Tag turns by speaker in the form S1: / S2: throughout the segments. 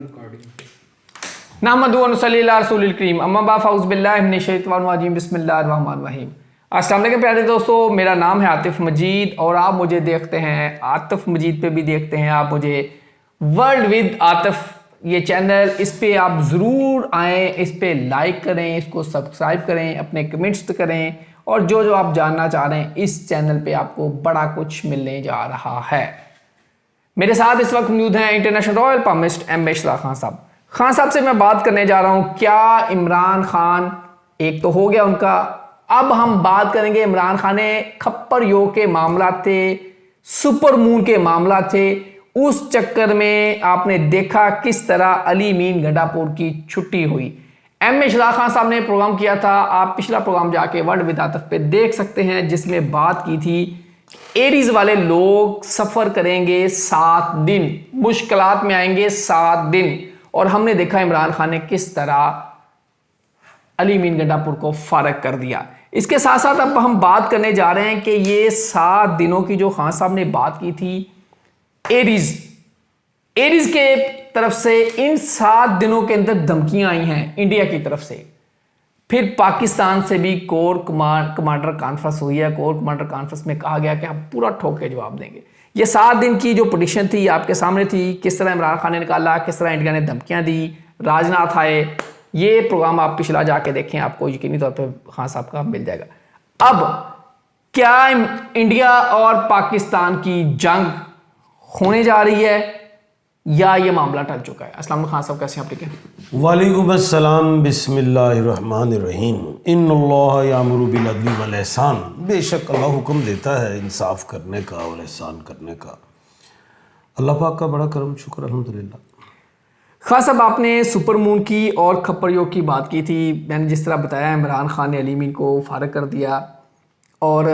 S1: अस्सलाम वालेकुम प्यारे दोस्तों, मेरा नाम है आतिफ मजीद और आप मुझे देखते हैं आतिफ मजीद पे भी देखते हैं आप मुझे वर्ल्ड विद आतिफ ये चैनल। इस पे आप ज़रूर आएँ, इस पे लाइक करें, इसको सब्सक्राइब करें, अपने कमेंट्स करें और जो जो आप जानना चाह रहे हैं इस चैनल पे आपको बड़ा कुछ मिलने जा रहा है। मेरे साथ इस वक्त मौजूद हैं इंटरनेशनल रॉयल पमिस्ट एम बेशरा खान साहब। खान साहब से मैं बात करने जा रहा हूं क्या इमरान खान एक तो हो गया उनका, अब हम बात करेंगे इमरान खान ने खप्पर योग के मामला थे, सुपर मून के मामला थे, उस चक्कर में आपने देखा किस तरह अली मीन गंडापुर की छुट्टी हुई। एम बेशरा खान साहब ने प्रोग्राम किया था, आप पिछला प्रोग्राम जाके वर्ल्ड विद आतिफ पे देख सकते हैं, जिसमें बात की थी एरीज वाले लोग सफर करेंगे 7 दिन, मुश्किलात में आएंगे 7 दिन। और हमने देखा इमरान खान ने किस तरह अली मीन गंडापुर को फारग कर दिया। इसके साथ साथ अब हम बात करने जा रहे हैं कि ये 7 दिनों की जो खान साहब ने बात की थी एरीज के तरफ से, इन 7 दिनों के अंदर धमकियां आई हैं इंडिया की तरफ से। फिर पाकिस्तान से भी कोर कमांडर कॉन्फ्रेंस हुई है। कोर कमांडर कॉन्फ्रेंस में कहा गया कि हम पूरा ठोक के जवाब देंगे। ये 7 दिन की जो पिटीशन थी आपके सामने थी, किस तरह इमरान खान ने निकाला, किस तरह इंडिया ने धमकियां दी, राजनाथ आए। ये प्रोग्राम आप पिछला जाके देखें, आपको यकीनी तौर पर खान साहब का मिल जाएगा। अब क्या इंडिया और पाकिस्तान की जंग होने जा रही है या ये मामला टल चुका है? अस्सलाम वालेकुम खान साहब, कैसे हैं आप? ठीक है,
S2: वालेकुम अस्सलाम, बिस्मिल्लाहिर्रहमानिर्रहीम, इन्नल्लाह यामुरु बिल अदली वल एहसान। बेशक अल्लाह हुक्म देता है इंसाफ करने का और एहसान करने का। अल्लाह पाक का बड़ा करम शुक्र अल्हम्दुलिल्लाह।
S1: खान साहब, आपने सुपर मून की और खप्पर योग की बात की थी। मैंने जिस तरह बताया इमरान खान ने अली मीन को फारग कर दिया और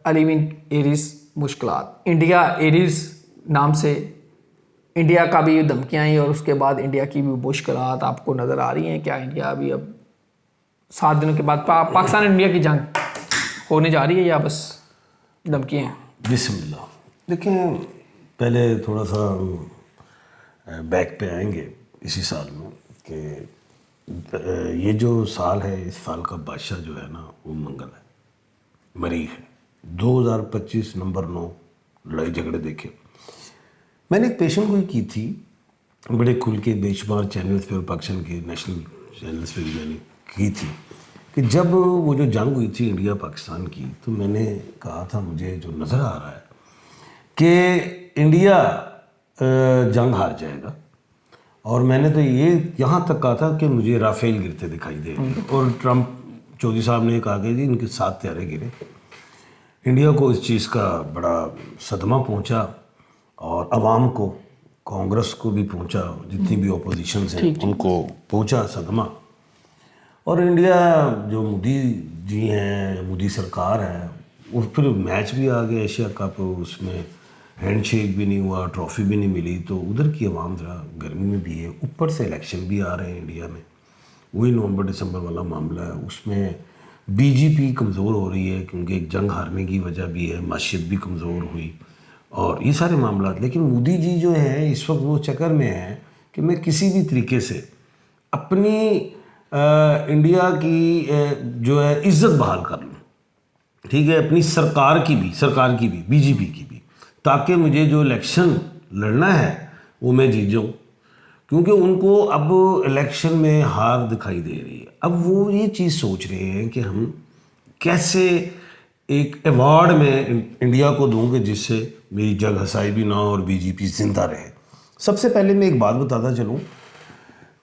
S1: अली मीन एरीज मुश्किलात, इंडिया एरीज नाम से इंडिया का भी धमकियाँ आई और उसके बाद इंडिया की भी मुश्किलात आपको नज़र आ रही हैं। क्या इंडिया भी अब 7 दिनों के बाद पाकिस्तान इंडिया की जंग होने जा रही है या बस धमकियाँ हैं?
S2: बिस्मिल्लाह। देखें, पहले थोड़ा सा बैक पे आएंगे इसी साल में कि ये जो साल है, इस साल का बादशाह जो है ना वो मंगल है, मरीख है। 2025 नंबर 9 लड़ाई झगड़े देखे। मैंने एक पेशेंट को की थी, बड़े खुल के बेशुमार चैनल्स पे और पाकिस्तान के नेशनल चैनल्स पे भी मैंने की थी कि जब वो जो जंग हुई थी इंडिया पाकिस्तान की, तो मैंने कहा था मुझे जो नज़र आ रहा है कि इंडिया जंग हार जाएगा। और मैंने तो ये यहाँ तक कहा था कि मुझे राफेल गिरते दिखाई दे रहे हैं। और ट्रंप चौधरी साहब ने कहा कि जी इनके 7 त्यारे गिरे। इंडिया को इस चीज़ का बड़ा सदमा पहुँचा और अवाम को, कांग्रेस को भी पहुंचा, जितनी भी ऑपोजिशन हैं उनको पहुंचा सदमा। और इंडिया जो मोदी जी हैं, मोदी सरकार है, वो फिर मैच भी आ गया एशिया कप, उसमें हैंडशेक भी नहीं हुआ, ट्रॉफी भी नहीं मिली, तो उधर की अवाम ज़रा गर्मी में भी है। ऊपर से इलेक्शन भी आ रहे हैं इंडिया में, वही नवंबर दिसंबर वाला मामला है। उसमें बीजेपी कमज़ोर हो रही है क्योंकि एक जंग हारने की वजह भी है, माशियत भी कमज़ोर हुई और ये सारे मामला। लेकिन मोदी जी जो है इस वक्त वो चक्कर में है कि मैं किसी भी तरीके से अपनी इंडिया की जो है इज्जत बहाल कर लूँ, ठीक है, अपनी सरकार की भी बीजेपी की भी, ताकि मुझे जो इलेक्शन लड़ना है वो मैं जीत जाऊँ। क्योंकि उनको अब इलेक्शन में हार दिखाई दे रही है। अब वो ये चीज़ सोच रहे हैं कि हम कैसे एक अवार्ड में इंडिया को दूँ कि जिससे मेरी जग हसाई भी ना हो और बीजेपी जिंदा रहे। सबसे पहले मैं एक बात बताता चलूँ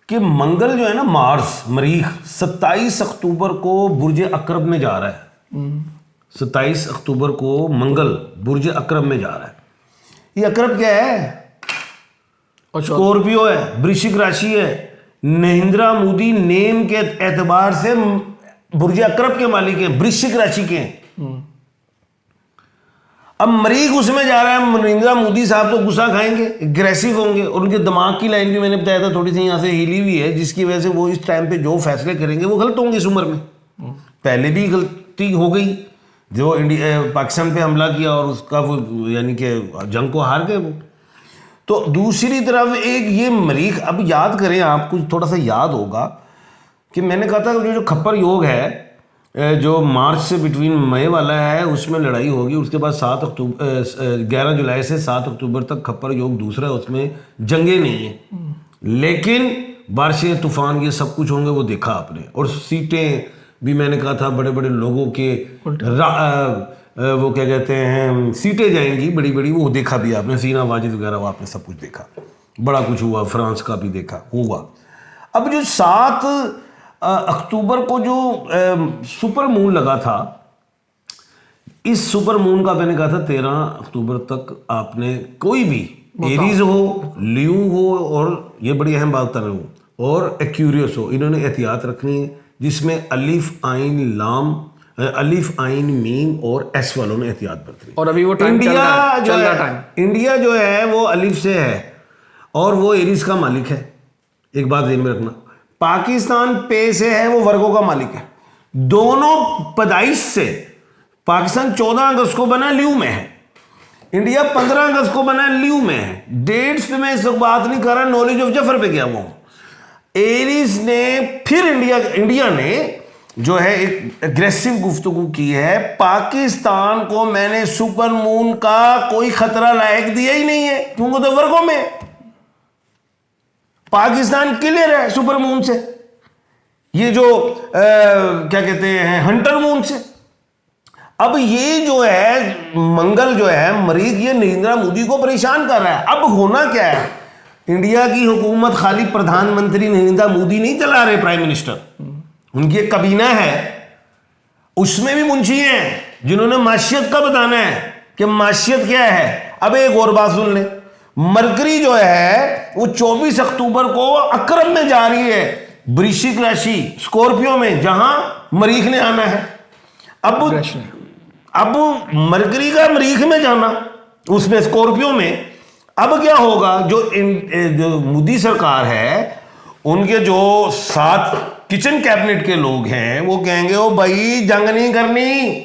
S2: कि मंगल जो है ना, मार्स मरीख 27 अक्टूबर को बुर्ज अकरब में जा रहा है। 27 अक्टूबर को मंगल बुर्ज अकरब में जा रहा है। ये अकरब क्या है? स्कॉर्पियो है, वृश्चिक राशि है। नरेंद्र मोदी नेम के एतबार से बुर्ज अकरब के मालिक हैं, वृश्चिक राशि के हैं। अब मरीख उसमें जा रहा है। नरेंद्र मोदी साहब तो गुस्सा खाएंगे, एग्रेसिव होंगे और उनके दिमाग की लाइन भी मैंने बताया था थोड़ी सी यहाँ से हिली हुई है, जिसकी वजह से वो इस टाइम पे जो फैसले करेंगे वो गलत होंगे इस उम्र में। पहले भी गलती हो गई, जो इंडिया पाकिस्तान पे हमला किया और उसका वो यानी कि जंग को हार गए वो। तो दूसरी तरफ एक ये मरीख, अब याद करें, आपको थोड़ा सा याद होगा कि मैंने कहा था जो खप्पर योग है, जो मार्च से बिटवीन मई वाला है, उसमें लड़ाई होगी, उसके बाद 11 जुलाई से 7 अक्टूबर तक खप्पर योग दूसरा है, उसमें जंगे नहीं है, लेकिन बारिशें तूफान ये सब कुछ होंगे, वो देखा आपने। और सीटें भी मैंने कहा था बड़े बड़े लोगों के वो क्या कहते हैं सीटें जाएंगी बड़ी बड़ी, वो देखा भी आपने, सीना वाजिद वगैरह, वो आपने सब कुछ देखा, बड़ा कुछ हुआ, फ्रांस का भी देखा हुआ। अब जो 7 अक्टूबर को जो सुपर मून लगा था, इस सुपर मून का मैंने कहा था 13 अक्टूबर तक आपने कोई भी एरीज हो, लियो हो, और ये बड़ी अहम बात कर रहा हूँ, और एक्यूरियस हो, इन्होंने एहतियात रखनी है, जिसमें अलिफ आइन लाम, अलिफ आइन मीम और एस वालों ने एहतियात बरतनी।
S1: और अभी वो टाइम चल रहा है,
S2: इंडिया जो है वो अलिफ से है और वो एरीज का मालिक है, एक बात ध्यान में रखना। पाकिस्तान पे से है, वो वर्गों का मालिक है। दोनों पैदाइश से, पाकिस्तान 14 अगस्त को बना, ल्यू में है, इंडिया 15 अगस्त को बना, ल्यू में है। डेट्स पे मैं इस वक्त बात नहीं कर रहा, नॉलेज ऑफ जफर पे गया हुआ हूं। एरीज ने फिर इंडिया ने जो है एक एग्रेसिव गुफ्तगू की है, पाकिस्तान को मैंने सुपर मून का कोई खतरा लायक दिया ही नहीं है, क्योंकि तो वर्गों में पाकिस्तान क्लियर है सुपर मून से, ये जो क्या कहते हैं हंटर मून से। अब ये जो है मंगल जो है मरीज, ये नरेंद्र मोदी को परेशान कर रहा है। अब होना क्या है, इंडिया की हुकूमत खाली प्रधानमंत्री नरेंद्र मोदी नहीं चला रहे, प्राइम मिनिस्टर, उनकी एक कबीना है, उसमें भी मुंशी हैं जिन्होंने माशियत का बताना है कि माशियत क्या है। अब एक और बात सुन ले, मरकरी जो है वो 24 अक्टूबर को अक्रम में जा रही है, वृश्चिक राशि स्कॉर्पियो में, जहां मरीख ने आना है। अब मरकरी का मरीख में जाना, उसमें स्कॉर्पियो में, अब क्या होगा, जो मोदी सरकार है, उनके जो 7 किचन कैबिनेट के लोग हैं, वो कहेंगे ओ भाई जंग नहीं करनी,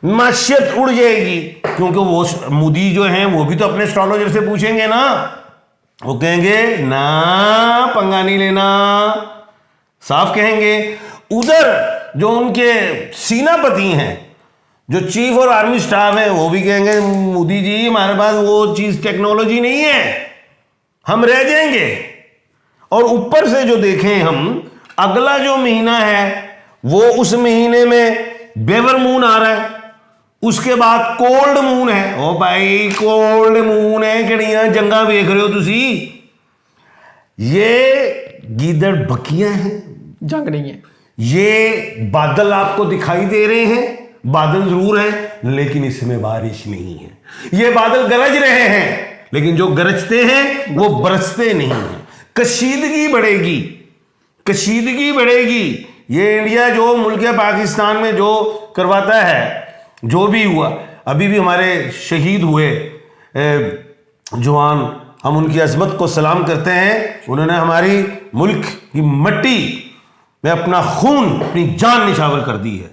S2: माशियत उड़ जाएगी, क्योंकि वो मोदी जो हैं वो भी तो अपने एस्ट्रोलॉजर से पूछेंगे ना, वो कहेंगे ना पंगा नहीं लेना, साफ कहेंगे। उधर जो उनके सेनापति हैं, जो चीफ और आर्मी स्टाफ है, वो भी कहेंगे मोदी जी हमारे पास वो चीज टेक्नोलॉजी नहीं है, हम रह जाएंगे। और ऊपर से जो देखें हम, अगला जो महीना है वो उस महीने में बेवर मून आ रहा है, उसके बाद कोल्ड मून है। ओ भाई कोल्ड मून है, किड़ियां जंगा देख रहे हो तुसी, ये गीदड़ बकियां हैं,
S1: जंग नहीं है।
S2: ये बादल आपको दिखाई दे रहे हैं, बादल जरूर हैं लेकिन इसमें बारिश नहीं है। ये बादल गरज रहे हैं लेकिन जो गरजते हैं वो बरसते नहीं हैं। कशीदगी बढ़ेगी, कशीदगी बढ़ेगी। ये इंडिया जो मुल्क पाकिस्तान में जो करवाता है, जो भी हुआ, अभी भी हमारे शहीद हुए जवान, हम उनकी अजमत को सलाम करते हैं। उन्होंने हमारी मुल्क की मट्टी में अपना खून, अपनी जान निछावर कर दी है,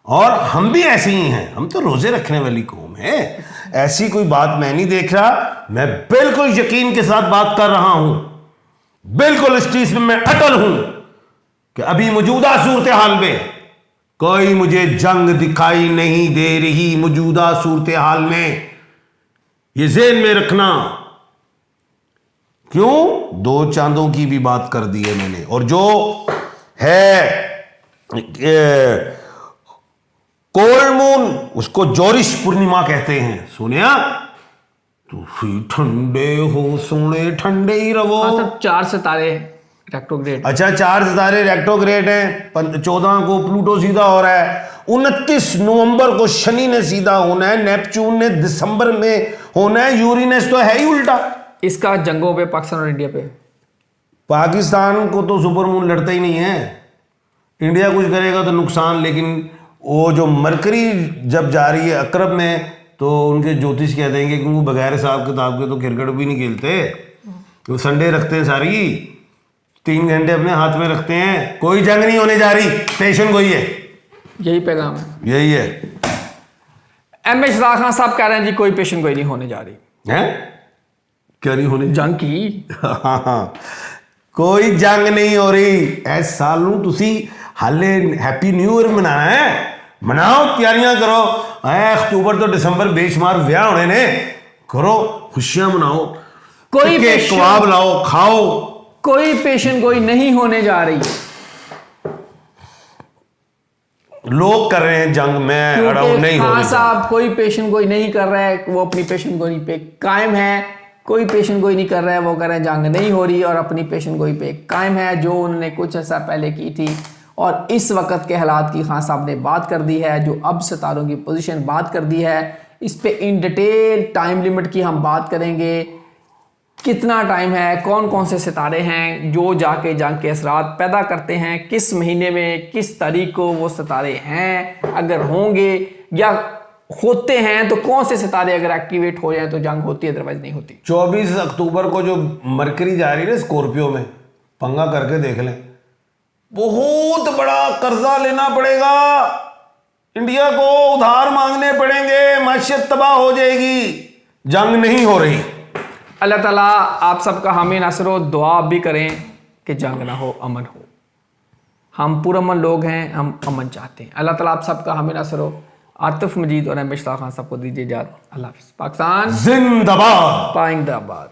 S2: और हम भी ऐसे ही हैं, हम तो रोजे रखने वाली कौम है। ऐसी कोई बात मैं नहीं देख रहा, मैं बिल्कुल यकीन के साथ बात कर रहा हूं, बिल्कुल इस चीज में मैं अटल हूं कि अभी मौजूदा सूरत हाल में कोई मुझे जंग दिखाई नहीं दे रही। मौजूदा सूरत हाल में ये ज़हन में रखना। क्यों? 2 चांदों की भी बात कर दी है मैंने, और जो है कोल्ड मून, उसको जोरिश पूर्णिमा कहते हैं। सुनिया तो ठंडे हो सोने, ठंडे ही रहो।
S1: हाँ सर, 4 सितारे रेट्रोग्रेड।
S2: अच्छा, 4 सितारे रेट्रोग्रेड हैं। 14 को प्लूटो सीधा हो रहा है, 29 नवंबर को शनि ने सीधा होना है, नेपच्यून ने दिसंबर में होना है, यूरेनस तो है ही उल्टा।
S1: इसका जंगों पे पाकिस्तान और इंडिया पे,
S2: पाकिस्तान को तो सुपर मून लड़ता ही नहीं है, इंडिया कुछ करेगा तो नुकसान। लेकिन वो जो मरकरी जब जा रही है अक्रब में, तो उनके ज्योतिष कह देंगे कि वो बगैर हिसाब किताब के तो क्रिकेट भी नहीं खेलते, वो संडे रखते हैं सारी, 3 घंटे अपने हाथ में रखते हैं। कोई जंग नहीं होने जा रही, टेंशन कोई है,
S1: यही पैगाम है,
S2: यही है।
S1: एम एच खान साहब कह रहे हैं जी कोई पेशन कोई नहीं होने जा रही
S2: है। क्या नहीं होनी?
S1: जंग की।
S2: हाँ, कोई जंग नहीं हो रही इस साल ਨੂੰ ਤੁਸੀਂ ਹਾਲੇ हैप्पी न्यू ईयर मनाना है, मनाओ, ਤਿਆਰੀਆਂ करो। अक्टूबर तो दिसंबर बेशुमार ਵਿਆਹ होने ने, करो खुशियां मनाओ,
S1: कोई
S2: केक कबाब लाओ, खाओ।
S1: कोई पेशन गोई नहीं होने जा रही,
S2: लोग कर रहे हैं जंग में, अड़ाऊ
S1: क्योंकि
S2: नहीं हो
S1: खान
S2: रही।
S1: साहब कोई पेशन गोई नहीं कर रहा है, वो अपनी पेशन गोई पे कायम है। कोई पेशन गोई नहीं कर रहा है, वो कह रहे हैं जंग नहीं हो रही और अपनी पेशन गोई पे कायम है जो उन्होंने कुछ अर्सा पहले की थी। और इस वक्त के हालात की खान साहब ने बात कर दी है, जो अब सितारों की पोजीशन बात कर दी है। इस पे इन डिटेल टाइम लिमिट की हम बात करेंगे, कितना टाइम है, कौन कौन से सितारे हैं जो जाके जंग के असरात पैदा करते हैं, किस महीने में किस तारीख को वो सितारे हैं, अगर होंगे या होते हैं तो कौन से सितारे अगर एक्टिवेट हो जाए तो जंग होती है, अदरवाइज नहीं होती।
S2: 24 अक्टूबर को जो मरकरी जा रही है ना स्कॉर्पियो में, पंगा करके देख लें, बहुत बड़ा कर्जा लेना पड़ेगा इंडिया को, उधार मांगने पड़ेंगे, माशियत तबाह हो जाएगी, जंग नहीं हो रही।
S1: अल्लाह ताला आप सबका हामी नासर हो, दुआ भी करें कि जंग ना हो, अमन हो। हम पुरअमन लोग हैं, हम अमन चाहते हैं। अल्लाह ताला आप सबका हामी नासर हो। आतिफ मजीद और अमिश खान सबको दीजिए इजाज़त। अल्लाह हाफ़िज़। पाकिस्तान
S2: जिंदाबाद।
S1: पाइंदाबाद।